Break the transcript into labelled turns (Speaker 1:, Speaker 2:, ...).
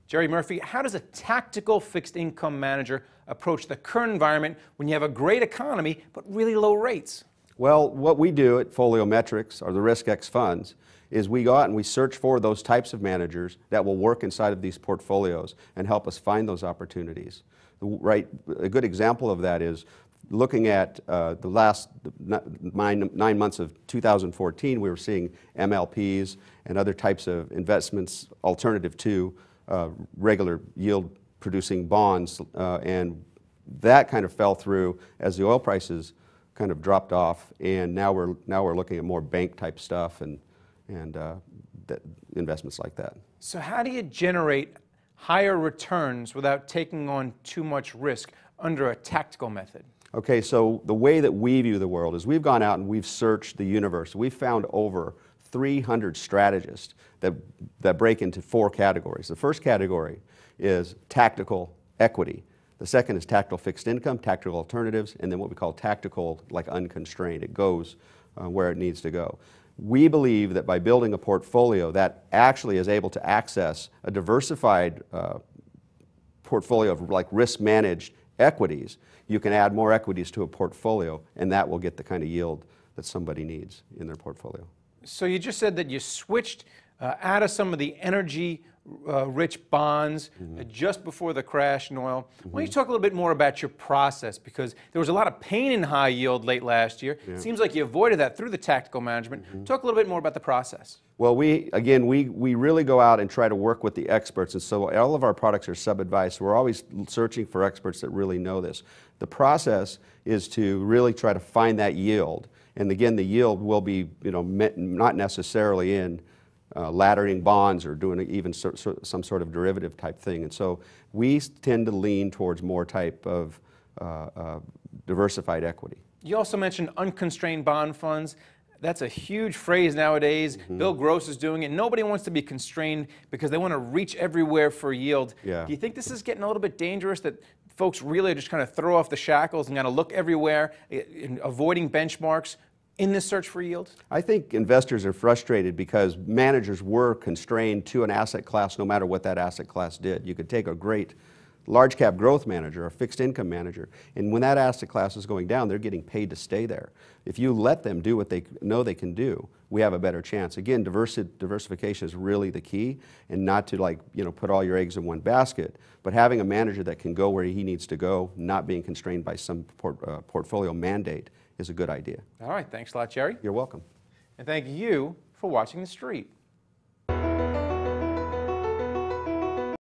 Speaker 1: Jerry Murphy, how does a tactical fixed income manager approach the current environment when you have a great economy but really low rates?
Speaker 2: Well, what we do at FolioMetrix, or the RiskX funds, is we go out and we search for those types of managers that will work inside of these portfolios and help us find those opportunities. A good example of that is looking at the last 9 months of 2014, we were seeing MLPs and other types of investments alternative to regular yield-producing bonds, and that kind of fell through as the oil prices kind of dropped off, and now we're looking at more bank-type stuff and investments like that.
Speaker 1: So how do you generate higher returns without taking on too much risk under a tactical method?
Speaker 2: Okay, so the way that we view the world is we've gone out and we've searched the universe. We've found over 300 strategists that break into 4 categories. The first category is tactical equity. The second is tactical fixed income, tactical alternatives, and then what we call tactical, like unconstrained. It goes where it needs to go. We believe that by building a portfolio that actually is able to access a diversified portfolio of like risk-managed equities, you can add more equities to a portfolio, and that will get the kind of yield that somebody needs in their portfolio.
Speaker 1: So you just said that you switched out of some of the energy rich bonds just before the crash in oil. Why don't you talk a little bit more about your process, because there was a lot of pain in high yield late last year. Yeah. It seems like you avoided that through the tactical management. Talk a little bit more about the process.
Speaker 2: Well, we really go out and try to work with the experts, and so all of our products are sub-advised. So we're always searching for experts that really know this. The process is to really try to find that yield, and again, the yield will be not necessarily in laddering bonds or doing even some sort of derivative type thing. And so we tend to lean towards more type of diversified equity.
Speaker 1: You also mentioned unconstrained bond funds. That's a huge phrase nowadays. Bill Gross is doing it. Nobody wants to be constrained because they want to reach everywhere for yield.
Speaker 2: Yeah.
Speaker 1: Do you think this is getting a little bit dangerous, that folks really just kind of throw off the shackles and kind of look everywhere, avoiding benchmarks in this search for yield?
Speaker 2: I think investors are frustrated because managers were constrained to an asset class no matter what that asset class did. You could take a great large cap growth manager, a fixed income manager, and when that asset class is going down, they're getting paid to stay there. If you let them do what they know they can do, we have a better chance. Again, diversification is really the key, and not to put all your eggs in one basket, but having a manager that can go where he needs to go, not being constrained by some portfolio mandate, is a good idea.
Speaker 1: All right, thanks a lot, Jerry.
Speaker 2: You're welcome.
Speaker 1: And thank you for watching The Street.